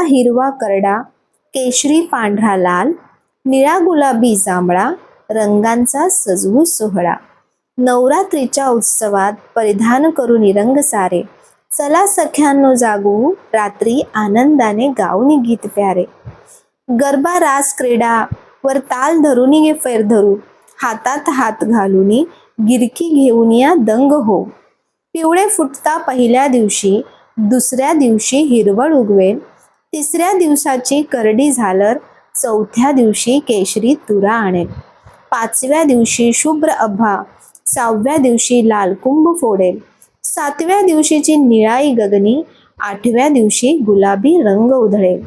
हिरवा करडा, केशरी पांढरा लाल, निळा गुलाबी जांभळा रंगांचा सजवू सोहळा. नवरात्रीच्या उत्सवात परिधान करून रंग सारे, चला सख्यांनो जागू रात्री आनंदाने गाऊनी गीत प्यारे. गरबा रास क्रीडा वर ताल धरूनी गे फेर धरू, हातात हात घालूनी गिरकी घेऊन या दंग हो. पिवळे फुटता पहिल्या दिवशी, दुसऱ्या दिवशी हिरवळ उगवेल, तिसऱ्या दिवसाची करडी झालर, चौथ्या दिवशी केशरी तुरा आणेल, पाचव्या दिवशी शुभ्र अभा, सहाव्या दिवशी लाल कुंभ फोडेल, सातव्या दिवशीची निळाई गगनी, आठव्या दिवशी गुलाबी रंग उधळेल.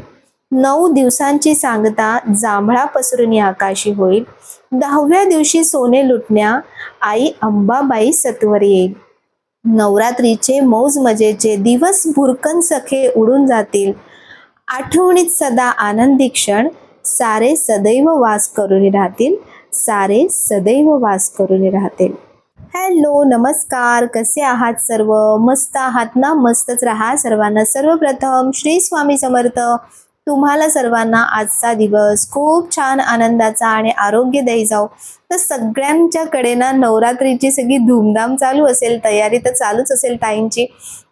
9 दिवसांची सांगता जांभळा पसरून आकाशी होईल, 10व्या दिवशी सोने लुटण्या आई अंबाबाई सत्वर येईल. नवरात्रीचे मौज मजेचे दिवस भुरकन सखे उडून जातील, आठवणीत सदा आनंदी क्षण, सारे सदैव वास करून राहतील, सारे सदैव वास करून राहतील. हॅलो नमस्कार, कसे आहात सर्व? मस्त आहात ना? मस्तच राहा सर्वांना. सर्वप्रथम श्री स्वामी समर्थ. तुम्हाला सर्वांना आजचा दिवस खूप छान आनंदाचा आणि आरोग्यदायी जाऊ. तर सगळ्यांच्याकडे ना नवरात्रीची सगळी धूमधाम चालू असेल, तयारी तर चालूच असेल ताईंची.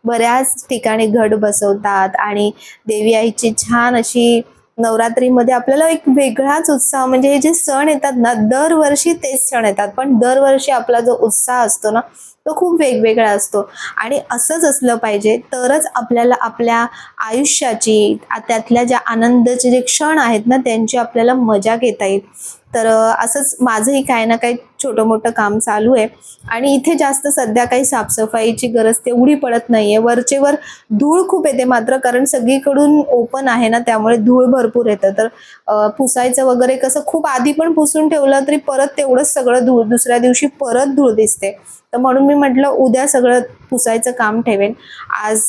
बऱ्याच ठिकाणी घट बसवतात आणि देवी आईची छान अशी नवरात्रीमध्ये आपल्याला एक वेगळाच उत्साह, म्हणजे हे जे सण येतात ना दरवर्षी तेच सण येतात, पण दरवर्षी आपला जो उत्साह असतो ना तो खूप वेगवेगळा असतो. आणि असंच असलं पाहिजे, तरच आपल्याला आपल्या आयुष्याची त्यातल्या ज्या आनंदाचे जे क्षण आहेत ना त्यांची आपल्याला मजा घेता येईल. तर असंच माझंही काही ना काही छोटं मोठं काम चालू आहे आणि इथे जास्त सध्या काही साफसफाईची गरज तेवढी पडत नाहीये. वरचेवर धूळ खूप येते मात्र, कारण सगळीकडून ओपन आहे ना त्यामुळे धूळ भरपूर येतं. तर पुसायचं वगैरे कसं खूप आधी पण पुसून ठेवलं तरी परत तेवढंच सगळं धूळ दुसऱ्या दिवशी परत धूळ दिसते. तर म्हणून मी म्हटलं उद्या सगळं पुसायचं काम ठेवेन. आज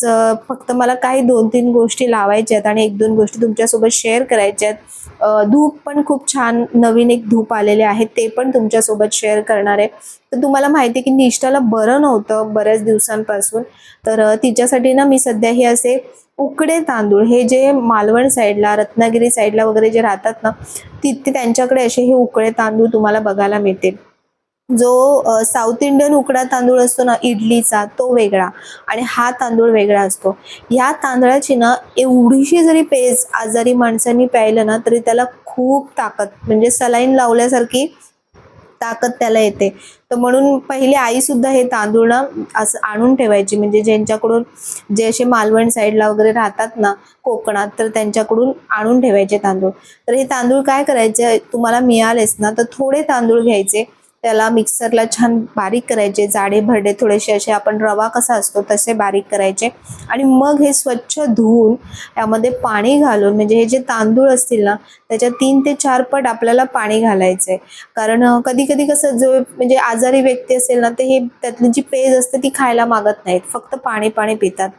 फक्त मला काही 2-3 गोष्टी लावायच्या आहेत आणि 1-2 गोष्टी तुमच्यासोबत शेअर करायच्या आहेत. धूप पण खूप छान नवीन एक धूप आलेले आहे, ते पण तुमच्यासोबत शेअर करणार आहे. तर तुम्हाला माहिती आहे की निष्ठाला बरं नव्हतं बऱ्याच दिवसांपासून, तर तिच्यासाठी ना मी सध्या हे असे उकडे तांदूळ, हे जे मालवण साईडला रत्नागिरी साईडला वगैरे जे राहतात ना तिथे त्यांच्याकडे असे हे उकडे तांदूळ तुम्हाला बघायला मिळतील. जो साऊथ इंडियन उकडा तांदूळ असतो ना इडलीचा तो वेगळा आणि हा तांदूळ वेगळा असतो. ह्या तांदळाची ना एवढीशी जरी पेज आजारी माणसांनी प्यायलं ना तरी त्याला खूप ताकद, म्हणजे सलाईन लावल्यासारखी ताकद त्याला येते. तर म्हणून पहिले आई सुद्धा हे तांदूळ ना असं आणून ठेवायची, म्हणजे ज्यांच्याकडून जे असे मालवण साईडला वगैरे राहतात ना कोकणात तर त्यांच्याकडून आणून ठेवायचे तांदूळ. तर हे तांदूळ काय करायचे, तुम्हाला मिळालेच ना तर थोडे तांदूळ घ्यायचे, त्याला मिक्सरला छान बारीक करायचे, जाडे भरडे थोडेसे असे आपण रवा कसा असतो तसे बारीक करायचे आणि मग हे स्वच्छ धुवून यामध्ये पाणी घालून, म्हणजे हे जे तांदूळ असतील ना त्याच्या 3 ते 4 पट आपल्याला पाणी घालायचंय. कारण कधी कधी कसं जो म्हणजे आजारी व्यक्ती असेल ना ते हे त्यातली जी पेज असते ती खायला मागत नाहीत, फक्त पाणी पाणी पितात.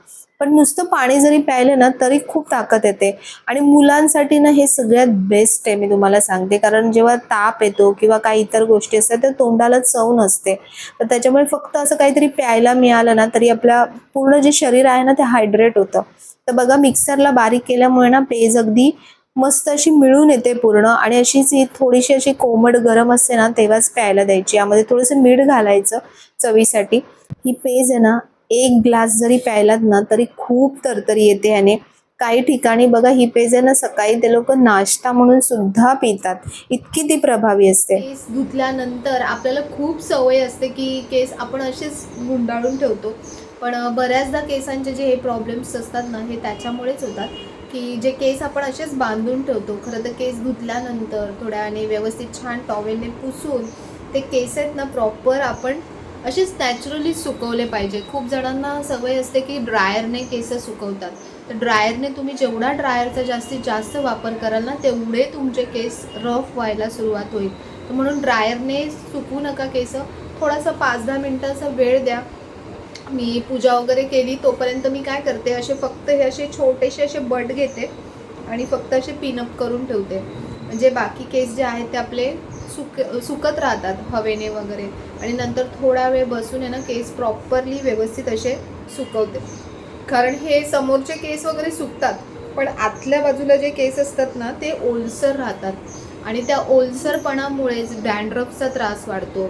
पण नुसतं पाणी जरी प्यायलं ना तरी खूप ताकद येते. आणि मुलांसाठी ना हे सगळ्यात बेस्ट आहे मी तुम्हाला सांगते, कारण जेव्हा ताप येतो किंवा काही इतर गोष्टी असतात तर तोंडाला चव नसते, तर त्याच्यामुळे फक्त असं काहीतरी प्यायला मिळालं ना तरी आपल्या पूर्ण जे शरीर आहे ना ते हायड्रेट होतं. तर बघा मिक्सरला बारीक केल्यामुळे ना पेज अगदी मस्त अशी मिळून येते पूर्ण, आणि अशीच ही थोडीशी अशी कोमट गरम असते ना तेव्हाच प्यायला द्यायची. यामध्ये थोडंसं मीठ घालायचं चवीसाठी. ही पेज आहे ना 1 ग्लास जरी प्यायलात ना तरी खूप तरतरी येते याने. काही ठिकाणी बघा ही पेज आहे ना सकाळी ते लोक नाश्ता म्हणून सुद्धा पितात, इतकी ती प्रभावी असते. केस धुतल्यानंतर आपल्याला खूप सवय असते की केस आपण असेच गुंडाळून ठेवतो, पण बऱ्याचदा केसांचे जे हे प्रॉब्लेम्स असतात ना हे त्याच्यामुळेच होतात की जे केस आपण असेच बांधून ठेवतो. खरं तर केस धुतल्यानंतर थोड्या वेळाने व्यवस्थित छान टॉवेलने पुसून ते केस आहेत ना प्रॉपर आपण असेच नॅचरली सुकवले पाहिजे. खूप जणांना सवय असते की ड्रायरने केस सुकवतात, तर ड्रायरने तुम्ही जेवढा ड्रायरचा जास्तीत जास्त वापर कराल ना तेवढे तुमचे केस रफ व्हायला सुरुवात होईल. तर म्हणून ड्रायरने सुकवू नका केस, थोडासा 5-10 मिनटाचा वेळ द्या. मी पूजा वगैरे केली तोपर्यंत मी काय करते, असे फक्त हे असे छोटेसे असे बट घेते आणि फक्त असे पिनअप करून ठेवते, म्हणजे बाकी केस जे आहेत ते आपले सुकत राहतात हवेने वगैरे. आणि नंतर थोडा वेळ बसून आहे ना केस प्रॉपरली व्यवस्थित असे सुकवते, कारण हे समोरचे केस वगैरे सुकतात पण आतल्या बाजूला जे केस असतात ना ते ओलसर राहतात आणि त्या ओलसरपणामुळेच डॅन्ड्रफचा त्रास वाढतो,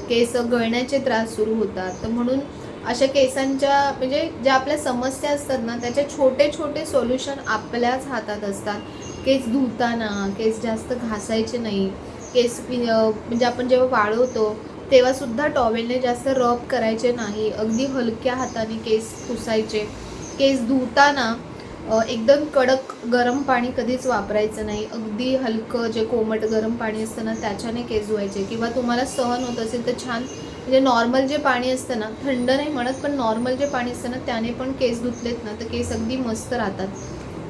केस गळण्याचे त्रास सुरू होतात. तर म्हणून अशा केसांच्या म्हणजे ज्या आपल्या समस्या असतात ना त्याचे छोटे छोटे सोल्युशन आपल्याच हातात असतात. केस धुताना केस जास्त घासायचे नाही, म्हणजे आपण जेव्हा वाळवतो तेव्हा सुद्धा टॉवेलने जास्त रब करायचे नाही, अगदी हलक्या हाताने केस पुसायचे. केस धुताना एकदम कडक गरम पाणी कधीच वापरायचं नाही, अगदी हलकं जे कोमट गरम पाणी असतं ना त्याच्याने केस धुवायचे. किंवा तुम्हाला सहन होत असेल तर छान म्हणजे नॉर्मल जे पाणी असतं ना, थंड नाही म्हणत पण नॉर्मल जे पाणी असतं ना त्याने पण केस धुतलेत ना तर केस अगदी मस्त राहतात.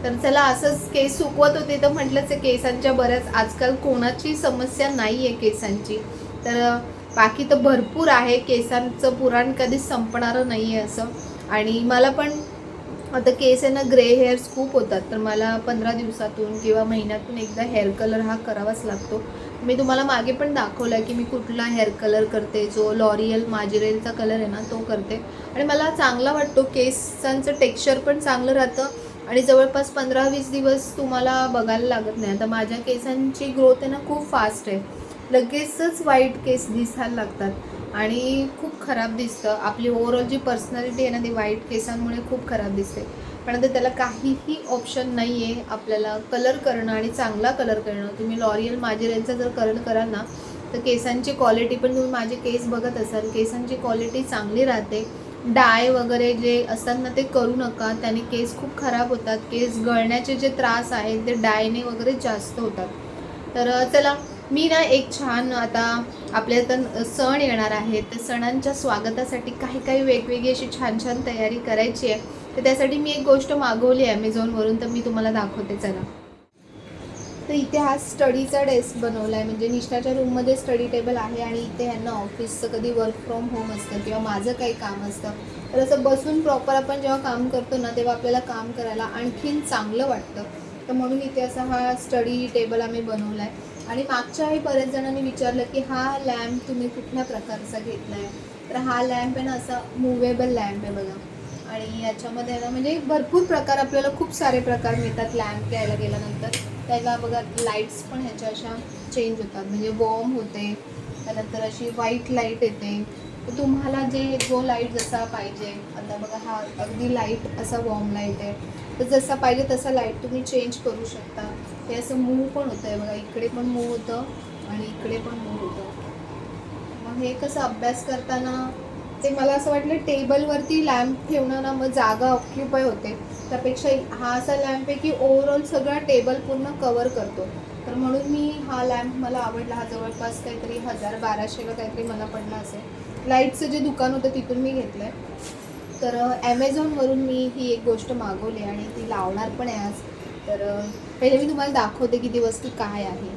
तर चला असंच केस सुकवत होते तर म्हटलंच केसांच्या बऱ्याच आजकाल कोणाची समस्या नाही आहे केसांची. तर बाकी तर भरपूर आहे, केसांचं पुराण कधीच संपणारं नाही आहे असं. आणि मला पण आता केस आहे ना ग्रे हेअर्स खूप होतात, तर मला 15 दिवसातून किंवा महिन्यातून एकदा हेअर कलर हा करावाच लागतो. मी तुम्हाला मागे पण दाखवला की मी कुठला हेअर कलर करते, जो लॉरियल माजिरेलचा कलर आहे ना तो करते आणि मला चांगला वाटतो. केसांचं टेक्स्चर पण चांगलं राहतं आणि जवळपास 15-20 दिवस तुम्हाला बघायला लागत नाही. आता माझ्या केसांची ग्रोथ आहे ना खूप फास्ट आहे, लगेचच व्हाईट केस दिसायला लागतात आणि खूप खराब दिसतं. आपली ओव्हरऑल जी पर्सनॅलिटी आहे ना ती व्हाईट केसांमुळे खूप खराब दिसते. पण आता त्याला काहीही ऑप्शन नाही आहे, आपल्याला कलर करणं आणि चांगला कलर करणं. तुम्ही लॉरियल माजिरेलचा जर कलर कराल ना तर केसांची क्वालिटी पण, तुम्ही माझे केस बघत असाल, केसांची क्वालिटी चांगली राहते. डाय वगैरे जे असतात ना ते करू नका, त्याने केस खूप खराब होतात. केस गळण्याचे जे त्रास आहेत ते डायने वगैरे जास्त होतात. तर चला मी ना एक छान आता आपल्या इथं सण येणार आहे, तर सणांच्या स्वागतासाठी काही काही वेगवेगळी अशी छान छान तयारी करायची आहे. तर त्यासाठी मी एक गोष्ट मागवली आहे ॲमेझॉनवरून, तर मी तुम्हाला दाखवते चला. तर इथे हा स्टडीचा डेस्क बनवला आहे, म्हणजे निष्ठाच्या रूममध्ये स्टडी टेबल आहे आणि इथे ह्यांना ऑफिसचं कधी वर्क फ्रॉम होम असतं किंवा माझं काही काम असतं तर असं बसून प्रॉपर आपण जेव्हा काम करतो ना तेव्हा आपल्याला काम करायला आणखीन चांगलं वाटतं. तर म्हणून इथे असा हा स्टडी टेबल आम्ही बनवला आहे. आणि मागच्याही बऱ्याच जणांनी विचारलं की हा लॅम्प तुम्ही कुठल्या प्रकारचा घेतला आहे. तर हा लॅम्प आहे ना असा मूवेबल लॅम्प आहे बघा. आणि याच्यामध्ये ना म्हणजे भरपूर प्रकार, आपल्याला खूप सारे प्रकार मिळतात लॅम्प घ्यायला गेल्यानंतर. त्याला बघा लाईट्स पण ह्याच्या अशा चेंज होतात, म्हणजे वॉर्म होते, त्यानंतर अशी व्हाईट लाईट येते. तर तुम्हाला जो लाईट जसा पाहिजे, आता बघा हा अगदी लाईट असा वॉर्म लाईट आहे, तर जसा पाहिजे तसा लाईट तुम्ही चेंज करू शकता. हे असं मूव पण होतं आहे बघा, इकडे पण मूव होतं आणि इकडे पण मूव होतं. मग हे कसं अभ्यास करताना ते मला असं वाटलं टेबलवरती लॅम्प ठेवणं ना मग जागा ऑक्युपाय होते, त्यापेक्षा हा असा लॅम्प आहे की ओव्हरऑल सगळा टेबल पूर्ण कवर करतो. तर म्हणून मी हा लॅम्प मला आवडला. हा जवळपास काहीतरी 1000-1200ला काहीतरी मला पडला असेल. लाईटचं जे दुकान होतं तिथून मी घेतलं आहे. तर ॲमेझॉनवरून मी ही एक गोष्ट मागवली आणि ती लावणार पण आहे आज. तर पहिले मी तुम्हाला दाखवते की ती वस्तू काय आहे.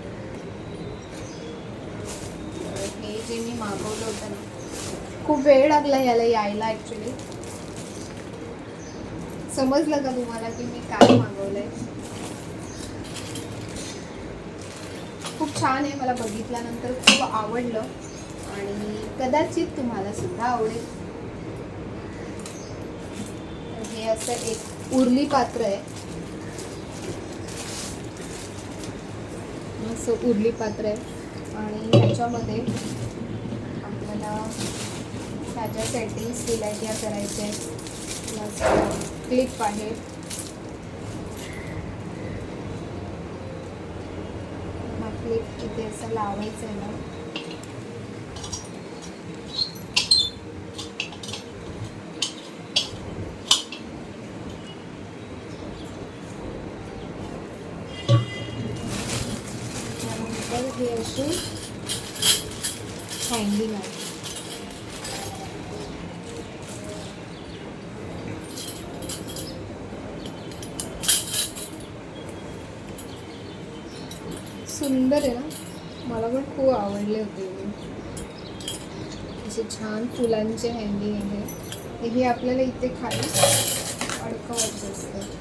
हे जे मी मागवलं होतं ना, खूप वेळ लागला याला यायला ॲक्च्युली. समजलं का तुम्हाला की मी काय मागवलं आहे? खूप छान आहे, मला बघितल्यानंतर खूप आवडलं आणि कदाचित तुम्हाला सुद्धा आवडेल. हे असं एक उरली पात्र आहे, असं उरली पात्र आहे आणि ह्याच्यामध्ये आपल्याला ह्याच्या सेटिंग्स दिल्या आहेत त्या करायच्या आहेत. क्लिप आहे, हा क्लिप इथे असं लावायचं आहे ना. त्यानंतर हे अशी हँगिंग आहे. सुंदर आहे ना, मला पण खूप आवडले होते. असे छान फुलांचे हँगिंग आहे. हे आपल्याला इथे खाली अडकवायचं असतं.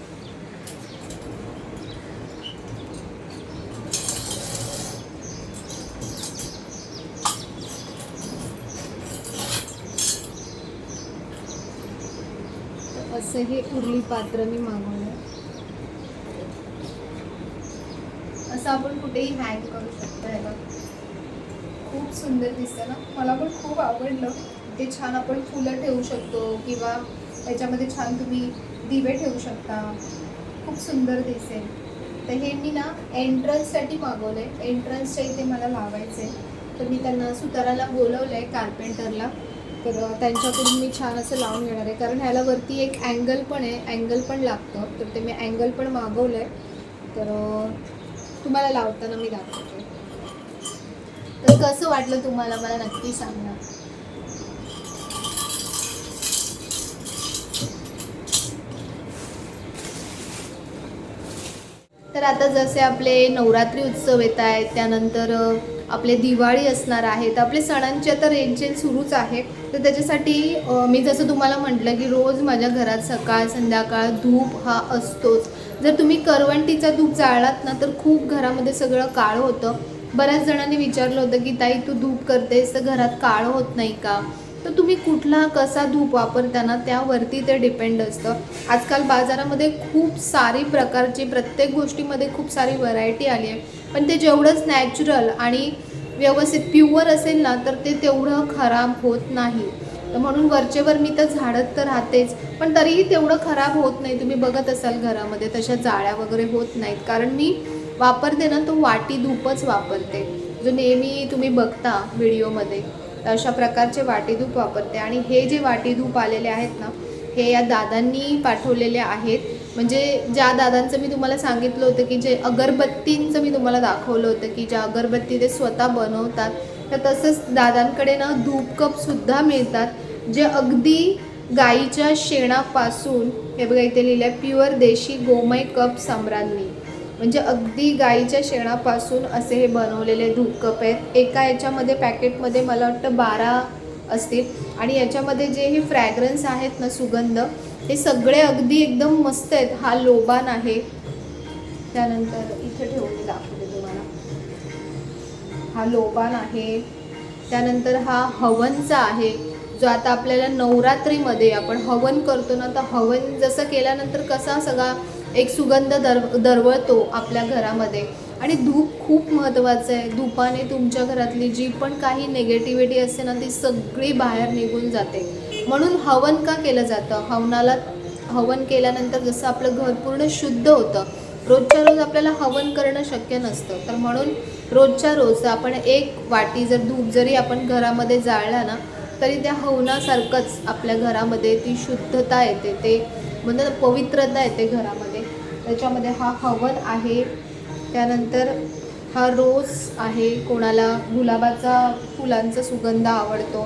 असं हे उरली पात्र मी मागवलं. असं आपण कुठेही हँग करू शकतो. हे बघ, खूप सुंदर दिसतं ना, मला पण खूप आवडलं. ते छान आपण फुलं ठेवू शकतो किंवा त्याच्यामध्ये छान तुम्ही दिवे ठेवू शकता, खूप सुंदर दिसेल. तर हे मी ना एंट्रन्ससाठी मागवलं आहे. एंट्रन्सच्या इथे मला लावायचं आहे, तर मी त्यांना सुताराला बोलवलं आहे, कार्पेंटरला. तर त्यांच्याकडून मी छान असं लावून घेणार आहे, कारण ह्याला वरती एक अँगल पण आहे, अँगल पण लागतं. तर ते मी अँगल पण मागवलं आहे. तर तुम्हाला लावताना मी दाखवते. तर कसं वाटलं तुम्हाला मला नक्की सांगा. तर आता जसे आपले नवरात्री उत्सव येत आहेत, त्यानंतर आपले दिवाळी असणार आहेत, आपले सणांची आता रेंजचेन सुरूच आहे. तर त्याच्यासाठी मी जसं तुम्हाला म्हटलं की रोज माझ्या घरात सकाळ संध्याकाळ धूप हा असतोच. जर तुम्ही करवंटीचा धूप जाळलात ना तर खूप घरामध्ये सगळं काळं होतं. बऱ्याच जणांनी विचारलं होतं की ताई तू धूप करतेस तर घरात काळं होत नाही का. तर तुम्ही कुठला कसा धूप वापरताना त्यावरती ते डिपेंड असतं. आजकाल बाजारामध्ये खूप सारी प्रकारची प्रत्येक गोष्टीमध्ये खूप सारी व्हरायटी आली आहे, पण ते जेवढंच नॅचरल आणि व्यवस्थित प्युअर असेल ना तर ते तेवढं खराब होत नाही. तर म्हणून वरचेवर मी तर झाडत तर राहतेच, पण तरीही तेवढं खराब होत नाही. तुम्ही बघत असाल घरामध्ये तशा जाळ्या वगैरे होत नाहीत, कारण मी वापरते ना तो वाटी धूपच वापरते, जो नेहमी तुम्ही बघता व्हिडिओमध्ये. अशा प्रकारचे वाटी धूप वापरते. आणि हे जे वाटी धूप आलेले आहेत ना, हे या दादांनी पाठवलेले आहेत. म्हणजे ज्या दादांचं मी तुम्हाला सांगितलं होतं की जे अगरबत्तींचं मी तुम्हाला दाखवलं होतं की ज्या अगरबत्ती ते स्वतः बनवतात, तर तसंच दादांकडे ना धूप कपसुद्धा मिळतात, जे अगदी गाईच्या शेणापासून, हे बघा इथे लिहिलं आहे, प्युअर देशी गोमय कप सम्राज्ञी. म्हणजे अगदी गाईच्या शेणापासून असे हे बनवलेले धूप कप आहेत. एका याच्यामध्ये पॅकेटमध्ये मला वाटतं 12 असतील. आणि याच्यामध्ये जे हे फ्रॅग्रन्स आहेत ना, सुगंध, हे सगळे अगदी एकदम मस्त आहेत. हा लोबान आहे, त्यानंतर इथे ठेवून दाखवते तुम्हाला, हा लोबान आहे. त्यानंतर हा हवनचा आहे, जो आता आपल्याला नवरात्रीमध्ये आपण हवन करतो ना, तर हवन जसं केल्यानंतर कसा सगळा एक सुगंध दरवळतो आपल्या घरामध्ये. आणि धूप खूप महत्त्वाचं आहे. धूपाने तुमच्या घरातली जी पण काही निगेटिव्हिटी असते ना ती सगळी बाहेर निघून जाते. म्हणून हवन का केलं जातं, हवन केल्यानंतर जसं आपलं घर पूर्ण शुद्ध होतं. रोजच्या रोज आपल्याला हवन करणं शक्य नसतं, तर म्हणून रोजच्या रोज आपण एक वाटी जर धूप जरी आपण घरामध्ये जाळला ना तरी त्या हवनासारखंच आपल्या घरामध्ये ती शुद्धता येते, ते म्हणतात पवित्रता येते घरामध्ये. त्याच्यामध्ये हा हवन आहे. त्यानंतर हा रोज आहे, कोणाला गुलाबाचा फुलांचा सुगंध आवडतो.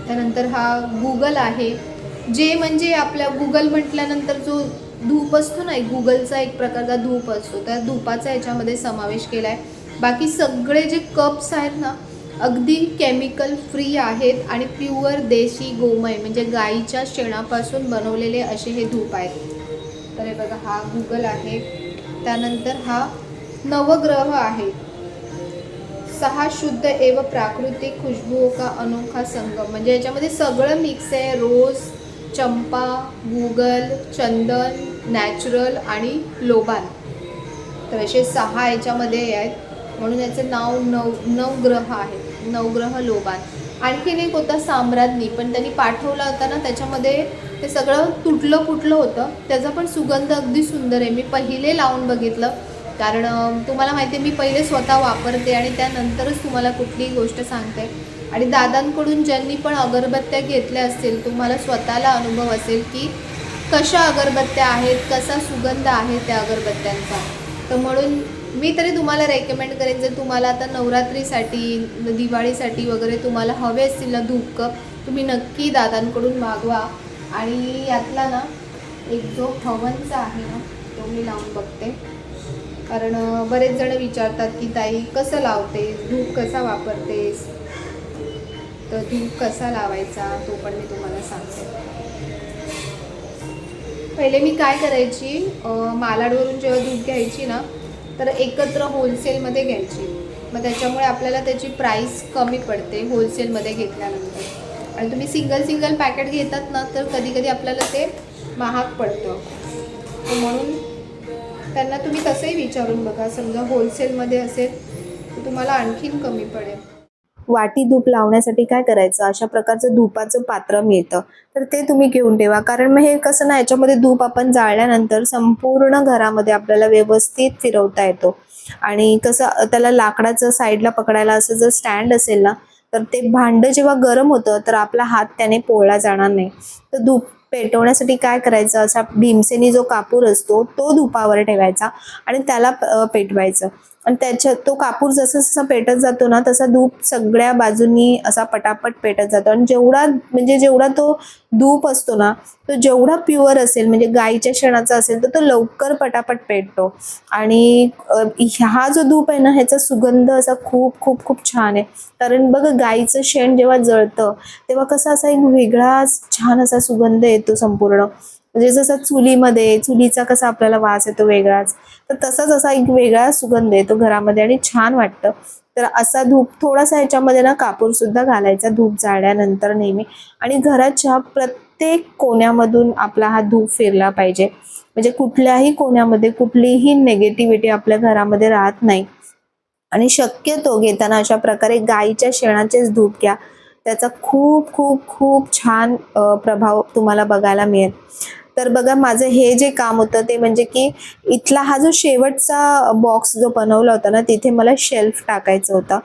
त्यानंतर हा गुगल आहे, जे म्हणजे आपल्या गुगल म्हटल्यानंतर जो धूप असतो ना, एक गुगलचा एक प्रकारचा धूप असतो, त्या धूपाचा याच्यामध्ये समावेश केला आहे. बाकी सगळे जे कप्स आहेत ना अगदी केमिकल फ्री आहेत आणि प्युअर देशी गोमय म्हणजे गाईच्या शेणापासून बनवलेले असे हे धूप आहेत. तर हे बघा, हा गुगल आहे. त्यानंतर हा नवग्रह आहे. 6 शुद्ध एव प्राकृतिक खुशबुओं का अनोखा संगम, म्हणजे याच्यामध्ये सगळं मिक्स आहे. रोज, चंपा, गुगल, चंदन, नॅचरल आणि लोबान. तर असे 6 याच्यामध्ये आहेत, म्हणून याचं नाव नवग्रह आहे, नवग्रह लोबान. आणखीन एक होता साम्राज्ञी, पण त्यांनी पाठवला होता ना, त्याच्यामध्ये ते सगळं तुटलं फुटलं होतं. त्याचा पण सुगंध अगदी सुंदर आहे. मी पहिले लावून बघितलं, कारण तुम्हाला माहिती आहे मी पहिले स्वतः वापरते आणि त्यानंतरच तुम्हाला कुठलीही गोष्ट सांगते. आणि दादांकडून ज्यांनी पण अगरबत्त्या घेतल्या असतील, तुम्हाला स्वतःला अनुभव असेल की कशा अगरबत्त्या आहेत, कसा सुगंध आहे त्या अगरबत्त्यांचा. तर म्हणून मी तरी तुम्हाला रेकमेंड करेन, जर तुम्हाला आता नवरात्रीसाठी, दिवाळीसाठी वगैरे तुम्हाला हवे असतील ना धूप कप, तुम्ही नक्की दादांकडून मागवा. आणि यातला ना एक जो हवनचा आहे ना तो मी लावून बघते, कारण बरेच जण विचारतात की ताई कसं लावतेस, धूप कसा वापरतेस. तर धूप कसा लावायचा तो पण मी तुम्हाला सांगते. पहिले मी काय करायची, मालाडवरून जेव्हा दूध घ्यायची ना तर एकत्र होलसेलमध्ये घ्यायची, मग त्याच्यामुळे आपल्याला त्याची प्राईस कमी पडते होलसेलमध्ये घेतल्यानंतर. आणि तुम्ही सिंगल पॅकेट घेतात ना तर कधी कधी आपल्याला ते महाग पडतं. म्हणून त्यांना तुम्ही तसंही विचारून बघा, समजा होलसेलमध्ये असेल तर तुम्हाला आणखीन कमी पडेल. वाटी धूप लावण्यासाठी काय करायचं, अशा प्रकारचं धुपाचं पात्र मिळतं, तर ते तुम्ही घेऊन ठेवा. कारण मग हे कसं ना, याच्यामध्ये धूप आपण जाळल्यानंतर संपूर्ण घरामध्ये आपल्याला व्यवस्थित फिरवता येतो. आणि कसं त्याला लाकडाचं साईडला पकडायला असं जर स्टँड असेल ना, तर ते भांडं जेव्हा गरम होतं तर आपला हात त्याने पोळला जाणार नाही. तर धूप पेटवण्यासाठी काय करायचं, असा भीमसेनी जो कापूर असतो तो धुपावर ठेवायचा आणि त्याला पेटवायचं. आणि त्याच्यात तो कापूर जसा जसा पेटत जातो ना, तसा धूप सगळ्या बाजूंनी असा पटापट पेटत जातो. आणि जेवढा तो धूप असतो ना, तो जेवढा प्युअर असेल, म्हणजे गाईच्या शेणाचा असेल, तर तो लवकर पटापट पेटतो. आणि हा जो धूप आहे ना, ह्याचा सुगंध असा खूप खूप खूप छान आहे. कारण बघ, गाईचं शेण जेव्हा जळतं तेव्हा कसा असा एक वेगळाच छान असा सुगंध येतो संपूर्ण. म्हणजे जसा चुलीचा कसा आपल्याला वास येतो वेगळाच, तर तसाच असा एक वेगळा सुगंध येतो घरामध्ये आणि छान वाटतं. तर असा धूप थोडासा ह्याच्यामध्ये ना कापूर सुद्धा घालायचा धूप जाळल्यानंतर नेहमी. आणि घराच्या प्रत्येक कोण्यामधून आपला हा धूप फिरला पाहिजे. म्हणजे कुठल्याही कोण्यामध्ये कुठलीही नेगेटिव्हिटी आपल्या घरामध्ये राहत नाही. आणि शक्यतो घेताना अशा प्रकारे गाईच्या शेणाचेच धूप घ्या. त्याचा खूप खूप खूप छान प्रभाव तुम्हाला बघायला मिळेल. तर बघा, माझं हे जे काम होतं ते म्हणजे की इथला हा जो शेवटचा बॉक्स जो बनवला होता ना, तिथे मला शेल्फ टाकायचं होतं.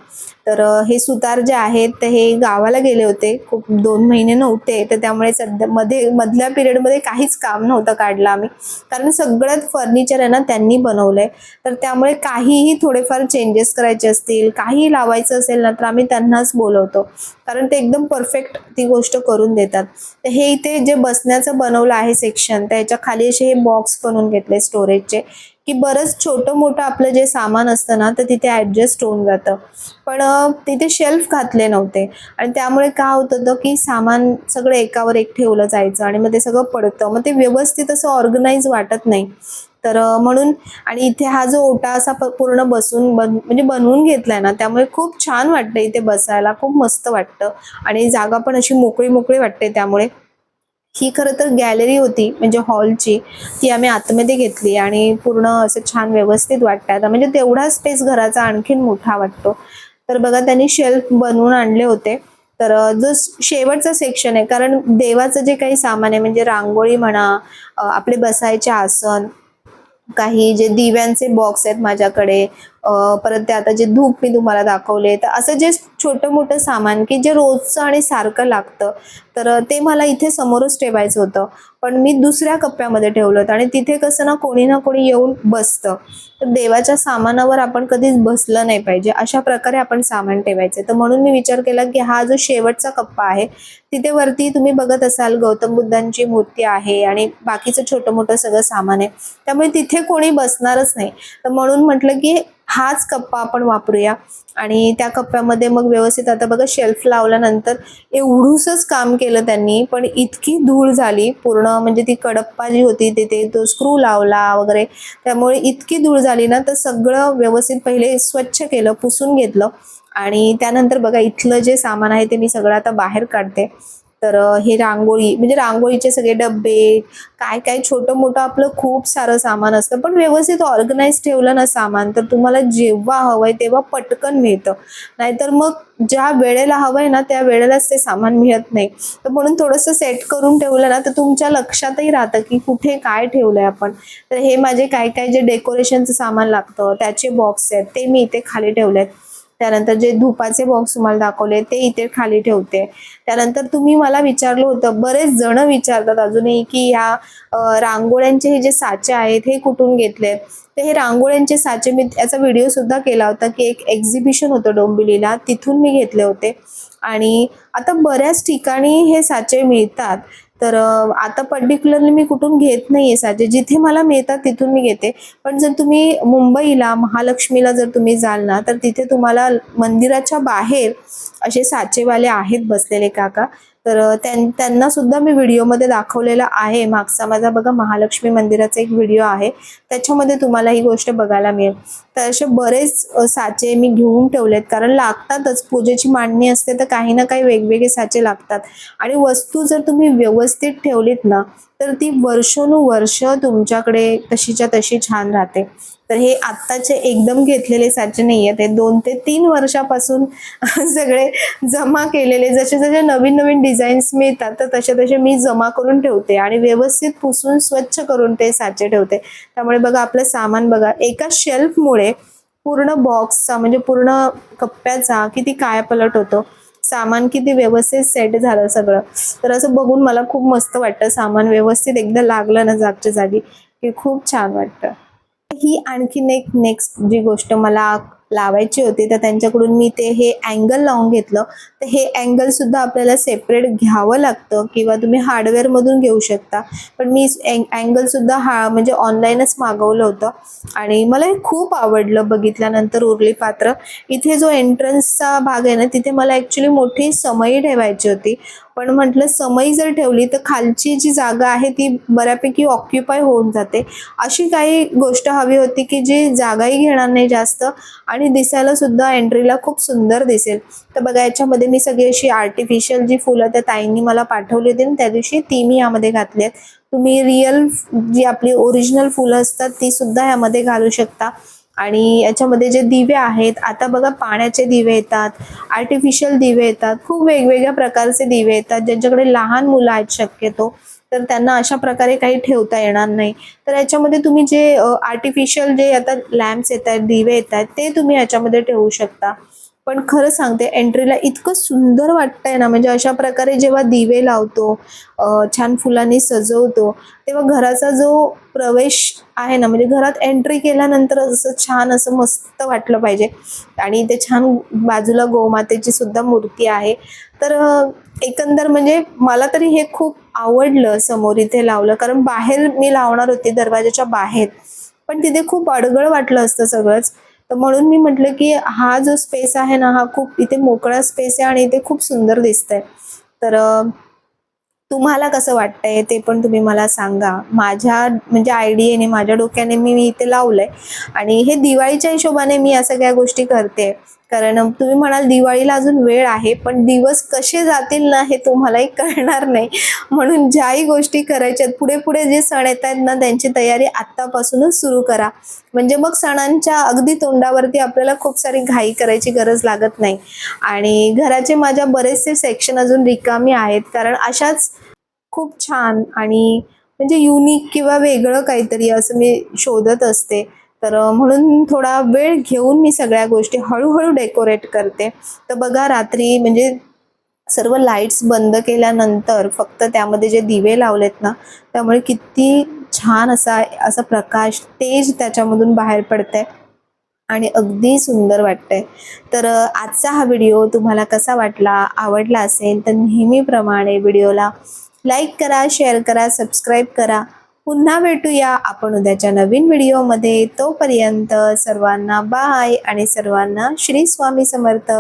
तर हे सुतार जे आहेत तर हे गावाला गेले होते, खूप 2 महिने नव्हते. तर त्यामुळे मधल्या पिरियडमध्ये काहीच काम नव्हतं काढलं आम्ही, कारण सगळ्यात फर्निचर आहे ना त्यांनी बनवलंय. तर त्यामुळे काहीही थोडेफार चेंजेस करायचे असतील, काही लावायचं असेल ना, तर आम्ही त्यांनाच बोलवतो, कारण ते एकदम परफेक्ट ती गोष्ट करून देतात. तर हे इथे जे बसण्याचं बनवलं आहे सेक्शन, त्याच्या खाली असे हे बॉक्स बनवून घेतले स्टोरेजचे, की बरंच छोटं मोठं आपलं जे सामान असतं ना, तर तिथे ॲडजस्ट होऊन जातं. पण तिथे शेल्फ घातले नव्हते आणि त्यामुळे काय होत होतं की सामान सगळं एकावर एक ठेवलं जायचं आणि मग ते सगळं पडतं, मग ते व्यवस्थित असं ऑर्गनाईज वाटत नाही. तर म्हणून, आणि इथे हा जो ओटा असा पूर्ण म्हणजे बनवून घेतलाय ना, त्यामुळे खूप छान वाटतं इथे बसायला, खूप मस्त वाटतं. आणि जागा पण अशी मोकळी मोकळी वाटते. त्यामुळे ही खरं तर गॅलरी होती, म्हणजे हॉलची, ती आम्ही आतमध्ये घेतली आणि पूर्ण असं छान व्यवस्थित वाटतं आता, म्हणजे तेवढा स्पेस घराचा आणखीन मोठा वाटतो. तर बघा, त्यांनी शेल्फ बनवून आणले होते. तर जो शेवटचा सेक्शन आहे, कारण देवाचं जे काही सामान आहे, म्हणजे रांगोळी म्हणा, आपले बसायचे आसन, काही जे दिव्यांचे बॉक्स आहेत माझ्याकडे, परत ते आता जे धूप मी तुम्हाला दाखवले, तर असं जे छोटं मोठं सामान की जे रोजचं आणि सारखं लागतं, तर ते मला इथे समोरच ठेवायचं होतं. पण मी दुसऱ्या कप्प्यामध्ये ठेवलं होतं आणि तिथे कसं ना कोणी येऊन बसतं. तर देवाच्या सामानावर आपण कधीच बसलं नाही पाहिजे, अशा प्रकारे आपण सामान ठेवायचं. तर म्हणून मी विचार केला की हा जो शेवटचा कप्पा आहे, तिथे वरती तुम्ही बघत असाल गौतम बुद्धांची मूर्ती आहे आणि बाकीचं छोटं मोठं सगळं सामान आहे, त्यामुळे तिथे कोणी बसणारच नाही. तर म्हणून म्हटलं की हाच कप्पा आपण वापरूया. आणि त्या कप्प्यामध्ये मग व्यवस्थित, आता बघा, शेल्फ लावल्यानंतर एवढूसच काम केलं त्यांनी, पण इतकी धूळ झाली पूर्ण, म्हणजे ती कडप्पा जी होती तिथे तो स्क्रू लावला वगैरे, त्यामुळे इतकी धूळ झाली ना, तर सगळं व्यवस्थित पहिले स्वच्छ केलं, पुसून घेतलं. आणि त्यानंतर बघा, इथलं जे सामान आहे ते मी सगळं आता बाहेर काढते. तर हे रांगोळी, म्हणजे रांगोळीचे सगळे डब्बे, काय काय छोटं मोठं आपलं खूप सारं सामान असतं, पण व्यवस्थित ऑर्गनाईज ठेवलं ना सामान, तर तुम्हाला जेव्हा हवंय तेव्हा पटकन मिळतं. नाहीतर मग ज्या वेळेला हवंय ना त्या वेळेलाच ते सामान मिळत नाही. तर म्हणून थोडंसं सेट करून ठेवलं ना, तर तुमच्या लक्षातही राहतं की कुठे काय ठेवलंय आपण. तर हे माझे काय काय जे डेकोरेशनचं सामान लागतं त्याचे बॉक्स आहेत, ते मी इथे खाली ठेवलेत. त्यानंतर जे धुपाचे बॉक्स तुम्हाला दाखवले ते इथे खाली ठेवते. त्यानंतर तुम्ही मला विचारलं होतं, बरेच जण विचारतात अजूनही, की ह्या रांगोळ्यांचे हे जे साचे आहेत हे कुठून घेतलेत. तर हे रांगोळ्यांचे साचे मी याचा व्हिडिओ सुद्धा केला होता, की एक एक्झिबिशन होतं डोंबिवलीला, तिथून मी घेतले होते. आणि आता बऱ्याच ठिकाणी हे साचे मिळतात. तर आता पर्टिक्युलरली मी कुठून घेत नाहीये साचे, जिथे मला मिळतात तिथून मी घेते. पण जर तुम्ही मुंबईला महालक्ष्मीला जर तुम्ही जाल ना, तर तिथे तुम्हाला मंदिराच्या बाहेर असे साचेवाले आहेत बसलेले काका. तर त्यांना सुद्धा मी व्हिडिओमध्ये दाखवलेला आहे. मागचा माझा बघा महालक्ष्मी मंदिराचा एक व्हिडिओ आहे, त्याच्यामध्ये तुम्हाला ही गोष्ट बघायला मिळेल. तर असे बरेच साचे मी घेऊन ठेवलेत, कारण लागतातच, पूजेची मांडणी असते तर काही ना काही वेगवेगळे साचे लागतात. आणि वस्तू जर तुम्ही व्यवस्थित ठेवलीत ना, तर ती वर्षोनुवर्ष तुमच्याकडे तशीच्या तशी छान राहते. तर हे आत्ताचे एकदम घेतलेले साचे नाही आहेत, हे 2 ते 3 वर्षापासून सगळे जमा केलेले, जसे जसे नवीन नवीन डिझाईन्स मिळतात तर तसे तसे मी जमा करून ठेवते आणि व्यवस्थित पुसून स्वच्छ करून ते साचे ठेवते. त्यामुळे बघा आपलं सामान बघा एका शेल्फमुळे पूर्ण बॉक्सचा म्हणजे पूर्ण कप्प्याचा किती कायापालट होतो. सामान किती व्यवस्थित सेट झालं सगळं. तर असं बघून मला खूप मस्त वाटतं. सामान व्यवस्थित एकदा लागलं ना जागच्या जागी की खूप छान वाटतं. ही आणखीन एक नेक्स्ट जी गोष्ट मला लावायची होती तर त्यांच्याकडून मी ते हे अँगल लावून घेतलं. तर हे अँगल सुद्धा आपल्याला सेपरेट घ्यावं लागतं किंवा तुम्ही हार्डवेअरमधून घेऊ शकता. पण मी अँगल सुद्धा म्हणजे ऑनलाईनच मागवलं होतं आणि मला हे खूप आवडलं बघितल्यानंतर. उरली पात्र इथे जो एंट्रन्सचा भाग आहे ना तिथे मला ॲक्च्युली मोठी समई ठेवायची होती. पण म्हटलं समई जर ठेवली तर खालची जी जागा आहे ती बऱ्यापैकी ऑक्युपाय होऊन जाते. अशी काही गोष्ट हवी होती की जी जागाही घेणार नाही जास्त आणि दिसायला सुद्धा एंट्रीला खूप सुंदर दिसेल. तर बघा याच्यामध्ये मी सगळी अशी आर्टिफिशियल जी फुलं त्या ताईंनी मला पाठवली होती ना त्या दिवशी ती मी यामध्ये घातली आहेत. तुम्ही रिअल जी आपली ओरिजिनल फुलं असतात ती सुद्धा यामध्ये घालू शकता. आणि याच्यामध्ये जे दिवे आहेत, आता बघा पाण्याचे दिवे येतात, आर्टिफिशियल दिवे येतात, खूप वेगवेगळ्या प्रकारचे दिवे येतात. ज्यांच्याकडे लहान मुलं आहेत शक्यतो तर त्यांना अशा प्रकारे काही ठेवता येणार नाही. तर याच्यामध्ये तुम्ही जे आर्टिफिशियल जे आता लॅम्प्स येत आहेत, दिवे येत आहेत ते तुम्ही याच्यामध्ये ठेवू शकता. पण खरं सांगते एंट्रीला इतकं सुंदर वाटतंय ना, म्हणजे अशा प्रकारे जेव्हा दिवे लावतो, छान फुलांनी सजवतो, तेव्हा घराचा जो प्रवेश आहे ना, म्हणजे घरात एंट्री केल्यानंतर असं छान असं मस्त वाटलं पाहिजे. आणि ते छान बाजूला गोमातेची सुद्धा मूर्ती आहे. तर एकंदर म्हणजे मला तरी हे खूप आवडलं समोर इथे लावलं, कारण बाहेर मी लावणार होते दरवाजाच्या बाहेर, पण तिथे खूप अडगळ वाटलं असतं सगळंच. तर म्हणून मी म्हटलं की हा जो स्पेस आहे ना हा खूप इथे मोकळा स्पेस आहे आणि इथे खूप सुंदर दिसतंय. तर तुम्हाला कसं वाटतंय ते पण तुम्ही मला सांगा. माझ्या म्हणजे आयडियाने माझ्या डोक्याने मी इथे लावलंय आणि हे दिवाळीच्या हिशोबाने मी या सगळ्या गोष्टी करते. कारण तुम्ही म्हणाल दिवाळीला अजून वेळ आहे, पण दिवस कसे जातील ना हे तुम्हालाही कळणार नाही. म्हणून ज्याही गोष्टी करायच्यात पुढे पुढे जे सण येत आहेत ना त्यांची तयारी आत्तापासूनच सुरू करा. म्हणजे मग सणांच्या अगदी तोंडावरती आपल्याला खूप सारी घाई करायची गरज लागत नाही. आणि घराचे माझ्या बरेचसे सेक्शन अजून रिकामी आहेत, कारण अशाच खूप छान आणि म्हणजे युनिक किंवा वेगळं काहीतरी असं मी शोधत असते. तर म्हणून थोडा वेळ घेऊन मी सगळ्या गोष्टी हळूहळू डेकोरेट करते. तर बघा रात्री म्हणजे सर्व लाईट्स बंद केल्यानंतर फक्त त्यामध्ये जे दिवे लावलेत ना त्यामुळे किती छान असा असा प्रकाश तेज त्याच्यामधून बाहेर पडतंय आणि अगदी सुंदर वाटतंय. तर आजचा हा व्हिडिओ तुम्हाला कसा वाटला, आवडला असेल तर नेहमीप्रमाणे व्हिडिओला लाईक करा, शेअर करा, सबस्क्राईब करा. पुन्हा भेटूया आपण उद्याच्या नवीन व्हिडिओमध्ये. तोपर्यंत सर्वांना बाय आणि सर्वांना श्री स्वामी समर्थ.